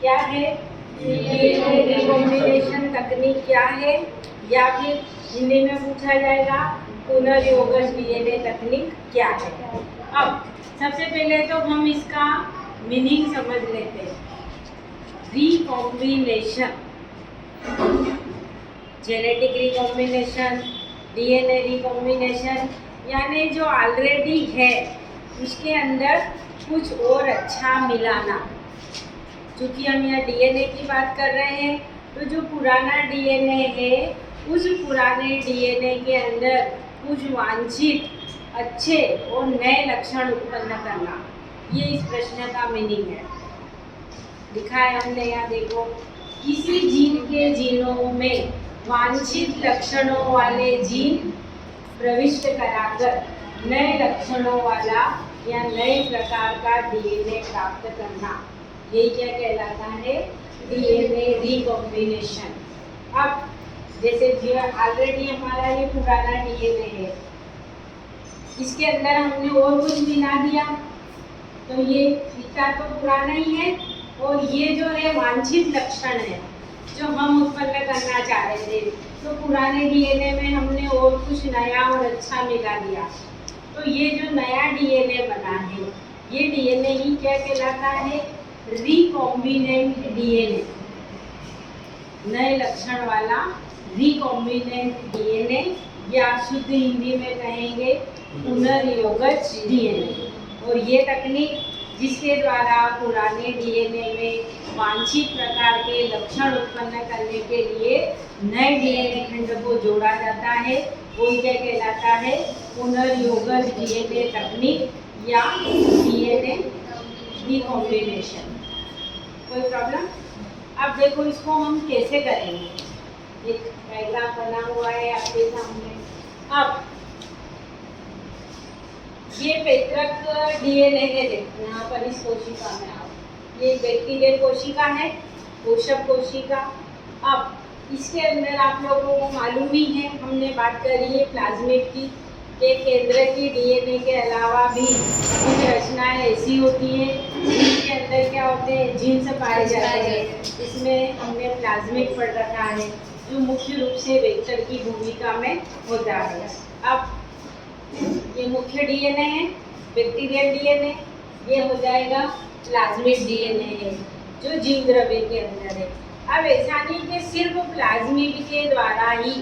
क्या है, DNA recombination तकनीक क्या है, या फिर हिंदी में पूछा जाएगा पुनर्योगज डीएनए तकनीक क्या है। अब सबसे पहले तो हम इसका मीनिंग समझ लेते हैं। Recombination, genetic recombination, DNA recombination, यानी जो ऑलरेडी है उसके अंदर कुछ और अच्छा मिलाना। क्योंकि हम यहाँ डीएनए की बात कर रहे हैं, तो जो पुराना डीएनए है उस पुराने डीएनए के अंदर कुछ वांछित अच्छे और नए लक्षण उत्पन्न करना, ये इस प्रश्न का मीनिंग है। लिखा है हमने यहाँ, देखो, किसी जीन के जीनों में वांछित लक्षणों वाले जीन प्रविष्ट कराकर नए लक्षणों वाला या नए प्रकार का डीएनए प्राप्त करना, यही क्या कहलाता है, डीएनए रिकॉम्बिनेशन। अब जैसे ऑलरेडी हमारा ये पुराना डीएनए है, इसके अंदर हमने और कुछ मिला दिया, तो ये इसका तो पुराना ही है, और ये जो है वांछित लक्षण है जो हम उत्पन्न करना चाह रहे थे, तो पुराने डीएनए में हमने और कुछ नया और अच्छा मिला दिया, तो ये जो नया डीएनए बना है, ये डीएनए ही क्या कहलाता है, रिकॉम्बिनेंट डीएनए, नए लक्षण वाला रिकॉम्बिनेंट डीएनए, या शुद्ध हिंदी में कहेंगे पुनर्योगज डीएनए। और ये तकनीक जिसके द्वारा पुराने डीएनए में वांछित प्रकार के लक्षण उत्पन्न करने के लिए नए डीएनए खंड को जोड़ा जाता है, वो क्या कहलाता है, पुनर्योगज डीएनए तकनीक या डीएनए रिकॉम्बिनेशन। कोई प्रॉब्लम? अब देखो इसको हम कैसे करेंगे, एक डायग्राम बना हुआ है आपके सामने। अब ये पैतृक डीएनए है, देखो यहाँ पर इस कोशिका में, आप ये बैक्टीरियल कोशिका है, पोषक कोशिका। अब इसके अंदर आप लोगों को मालूम ही है, हमने बात करी है प्लाज्मिड की, के केंद्र की डीएनए के अलावा भी कुछ रचनाएं ऐसी होती हैं जिनके अंदर क्या होते हैं, जीन्स पाए जाते हैं। इसमें हमने प्लाज्मिड पढ़ रखा है जो मुख्य रूप से वेक्टर की भूमिका में होता है। अब ये मुख्य डीएनए है, बैक्टीरियल डीएनए, ये हो जाएगा प्लाज्मिड डीएनए है जो जीव द्रव्य के अंदर है। अब ऐसा नहीं कि सिर्फ प्लाज्मिड के द्वारा ही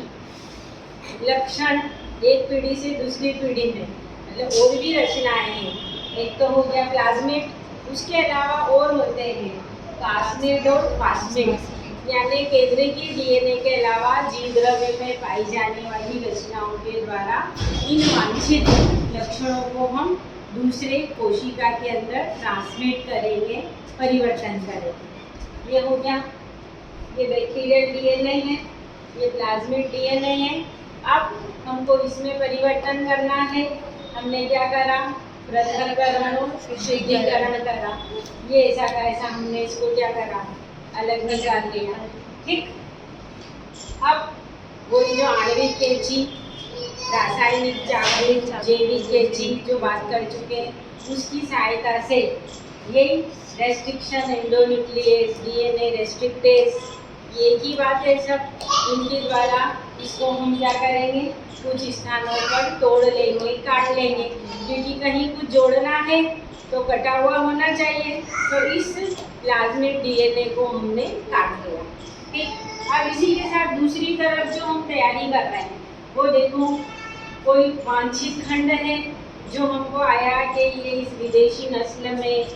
लक्षण एक पीढ़ी से दूसरी पीढ़ी में, मतलब और भी रचनाएं हैं। एक तो हो गया प्लाज्मिड, उसके अलावा और होते हैं प्लाज्मिड और फास्मिड, यानी केंद्र की डीएनए के अलावा जीव द्रव्य में पाई जाने वाली रचनाओं के द्वारा इन वांछित लक्षणों को हम दूसरे कोशिका के अंदर ट्रांसमिट करेंगे, परिवर्तन करेंगे। ये हो गया, ये बैक्टीरियल डीएनए है, ये प्लाज्मिड डीएनए है। अब हमको इसमें परिवर्तन करना है, हमने क्या करा, पृथक्करण और शुद्धिकरण करा। ये ऐसा का ऐसा हमने इसको क्या करा, अलग निकाल दिया, ठीक। अब वही जो आणविक कैंची, रासायनिक चालित जैविक कैंची जो बात कर चुके हैं, उसकी सहायता से यही रेस्ट्रिक्शन एंडोन्यूक्लियस, डीएनए रेस्ट्रिक्टेस, ये की बात है सब, इनके द्वारा इसको हम क्या करेंगे, कुछ स्थानों पर तोड़ लेंगे, काट लेंगे, क्योंकि कहीं कुछ जोड़ना है तो कटा हुआ होना चाहिए, तो इस प्लाज्मिड डीएनए को हमने काट दिया, ठीक। अब इसी के साथ दूसरी तरफ जो हम तैयारी कर रहे हैं, वो देखो कोई वांछित खंड है जो हमको आया कि ये इस विदेशी नस्ल में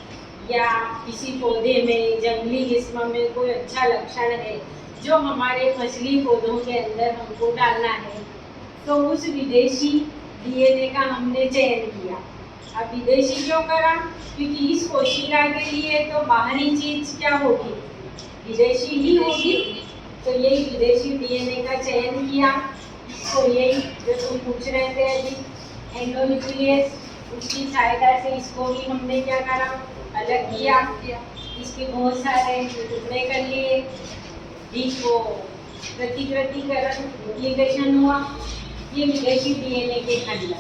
या किसी पौधे में, जंगली किस्म में कोई अच्छा लक्षण है जो हमारे फसली पौधों के अंदर हमको डालना है, तो उस विदेशी डीएनए का हमने चयन किया। अब विदेशी क्यों करा, क्योंकि इस कोशिका के लिए तो बाहरी चीज क्या होगी, विदेशी ही होगी, तो यही विदेशी डीएनए का चयन किया। तो यही जो तुम पूछ रहे थे अभी, एंडोन्यूक्लियस, उसकी सहायता से इसको भी हमने क्या करा, अलग किया, इसके बहुत सारे टुकड़े कर लिए, इसको प्रतिकृतिकरण न्यूक्लिएशन हुआ, ये विदेशी डीएनए के खंड।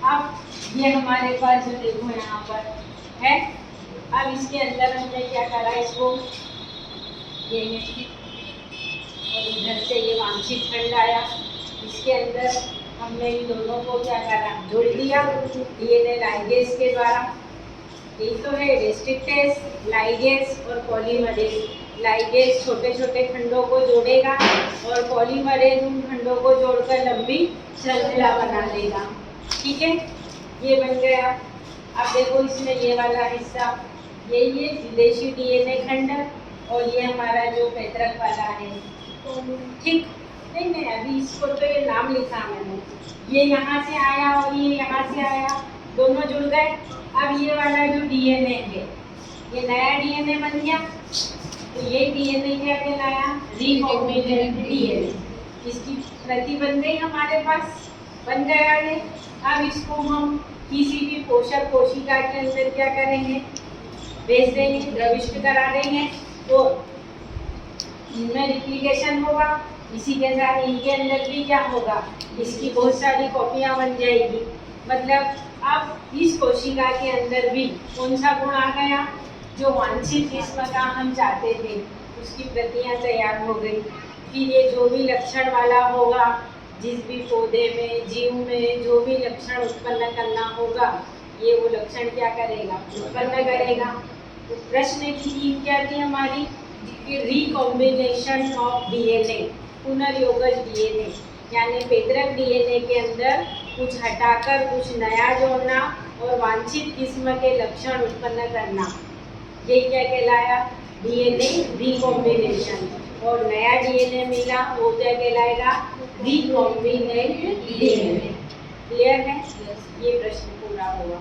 अब ये हमारे पास जो देखो यहाँ पर है। अब इसके अंदर हमने क्या करा, इसको ये और इधर से ये वांछित खंड आया, इसके अंदर हमने इन दोनों को क्या करा, जोड़ दिया डीएनए लाइगेज के द्वारा। यही तो है रेस्ट्रिक्टेज, लाइगेज और पॉलीमरेज। लाइगेज छोटे छोटे खंडों को जोड़ेगा और पॉलीमरेज उन खंडों को जोड़कर लंबी श्रृंखला बना देगा। ठीक है, ये बन गया। अब देखो इसमें ये वाला हिस्सा, ये विदेशी डीएनए खंड और ये हमारा जो पैतृक वाला है। ठीक, नहीं अभी इसको तो ये नाम लिखा मैंने, ये यहाँ से आया और ये यहाँ से आया, दोनों जुड़ गए। अब ये वाला जो डीएनए है, ये नया डीएनए बन गया, तो ये डीएनए क्या कहलाया, रिकॉम्बिनेंट डीएनए। इसकी प्रति बन गई हमारे पास, बन गया है। अब इसको हम किसी भी पोषक कोशिका के अंदर क्या करेंगे, भेज देंगे, प्रविष्ट करा देंगे, तो इनमें रिप्लिकेशन होगा, इसी के साथ इनके अंदर भी क्या होगा, इसकी बहुत सारी कॉपियां बन जाएगी। मतलब अब इस कोशिका के अंदर भी कौन सा गुण आ गया, जो वांछित किस्म का हम चाहते थे, उसकी प्रतियां तैयार हो गई। फिर ये जो भी लक्षण वाला होगा, जिस भी पौधे में, जीव में जो भी लक्षण उत्पन्न करना होगा, ये वो लक्षण क्या करेगा, उत्पन्न करेगा। तो प्रश्न की थीम क्या थी हमारी, रिकॉम्बिनेशन ऑफ डीएनए, पुनर्योगज डीएनए, यानी पैतृक डीएनए के अंदर कुछ हटाकर कुछ नया जोड़ना और वांछित किस्म के लक्षण उत्पन्न करना, ये क्या कहलाया, डीएनए रिकॉम्बिनेशन। और नया डीएनए मिला, वो क्या कहलाएगा, रिकॉम्बिनेंट डीएनए। क्लियर है, ये प्रश्न पूरा हुआ।